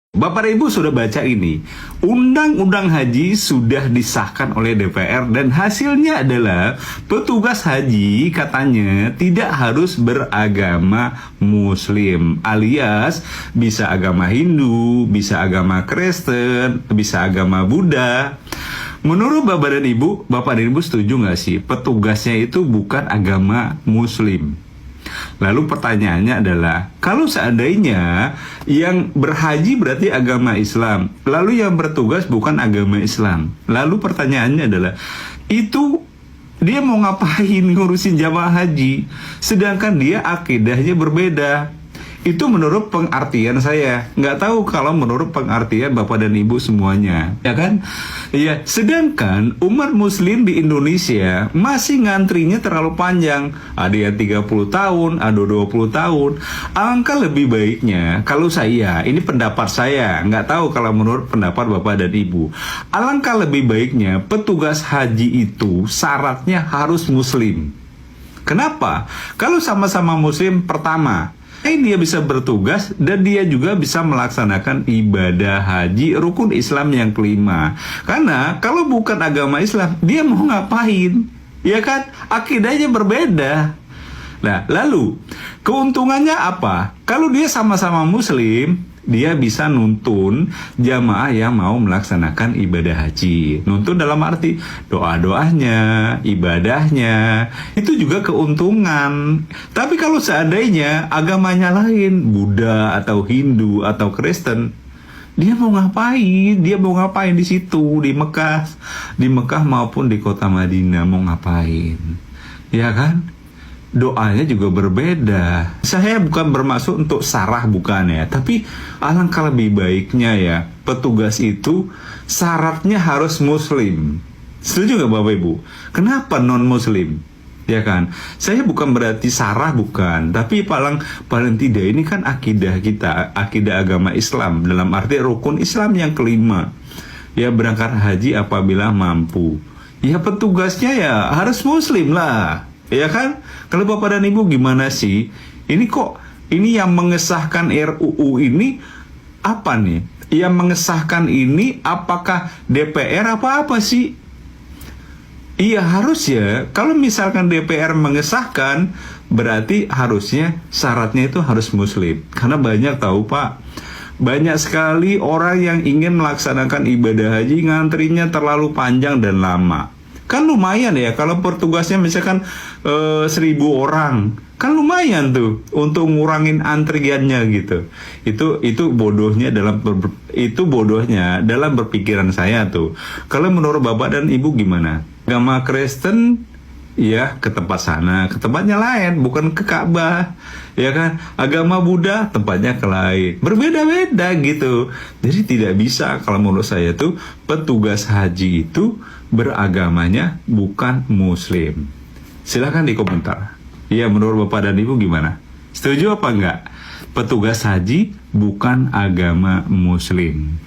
Bapak dan Ibu sudah baca ini, Undang-Undang Haji sudah disahkan oleh DPR dan hasilnya adalah petugas haji katanya tidak harus beragama Muslim, alias bisa agama Hindu, bisa agama Kristen, bisa agama Buddha. Menurut Bapak dan Ibu setuju nggak sih petugasnya itu bukan agama Muslim? Lalu pertanyaannya adalah, kalau seandainya yang berhaji berarti agama Islam, lalu yang bertugas bukan agama Islam, lalu pertanyaannya adalah, itu dia mau ngapain ngurusin jamaah haji, sedangkan dia akidahnya berbeda? Itu menurut pengertian saya. Nggak tahu kalau menurut pengertian Bapak dan Ibu semuanya, ya kan? Ya, sedangkan umat muslim di Indonesia masih ngantrinya terlalu panjang. Ada yang 30 tahun, ada 20 tahun. Alangkah lebih baiknya, kalau saya, ini pendapat saya, nggak tahu kalau menurut pendapat Bapak dan Ibu, alangkah lebih baiknya petugas haji itu syaratnya harus muslim. Kenapa? Kalau sama-sama muslim, pertama, dia bisa bertugas dan dia juga bisa melaksanakan ibadah haji rukun Islam yang kelima. Karena kalau bukan agama Islam, dia mau ngapain? Ya kan? Akidahnya berbeda. Nah, lalu keuntungannya apa? Kalau dia sama-sama muslim, dia bisa nuntun jamaah yang mau melaksanakan ibadah haji. Nuntun dalam arti doa-doanya, ibadahnya, itu juga keuntungan. Tapi kalau seandainya agamanya lain, Buddha atau Hindu atau Kristen, dia mau ngapain? Dia mau ngapain di situ, di Mekah maupun di kota Madinah, mau ngapain? Ya kan? Doanya juga berbeda. Saya bukan bermaksud untuk sarah, bukan ya, tapi alangkah lebih baiknya ya petugas itu syaratnya harus muslim. Setuju nggak Bapak Ibu? Kenapa non muslim? Ya kan? Saya bukan berarti sarah, bukan, tapi paling tidak ini kan akidah kita, akidah agama Islam, dalam arti rukun Islam yang kelima. Ya, berangkat haji apabila mampu. Ya, petugasnya ya harus muslim lah. Ya kan? Kalau Bapak dan Ibu gimana sih? Ini yang mengesahkan RUU ini apa nih? Yang mengesahkan ini apakah DPR apa sih? Iya, harus ya. Kalau misalkan DPR mengesahkan, berarti harusnya syaratnya itu harus muslim. Karena banyak tahu Pak, banyak sekali orang yang ingin melaksanakan ibadah haji ngantrinya terlalu panjang dan lama. Kan lumayan ya, kalau petugasnya misalkan 1.000 orang, kan lumayan tuh untuk ngurangin antriannya gitu. Itu bodohnya dalam berpikiran saya tuh. Kalau menurut Bapak dan Ibu gimana? Agama Kristen ya ke tempat sana, ke tempatnya lain, bukan ke Ka'bah, ya kan? Agama Buddha tempatnya ke lain, berbeda-beda gitu. Jadi tidak bisa kalau menurut saya tuh petugas haji itu beragamanya bukan Muslim. Silahkan di komentar. Ya, menurut Bapak dan Ibu gimana? Setuju apa enggak? Petugas haji bukan agama Muslim.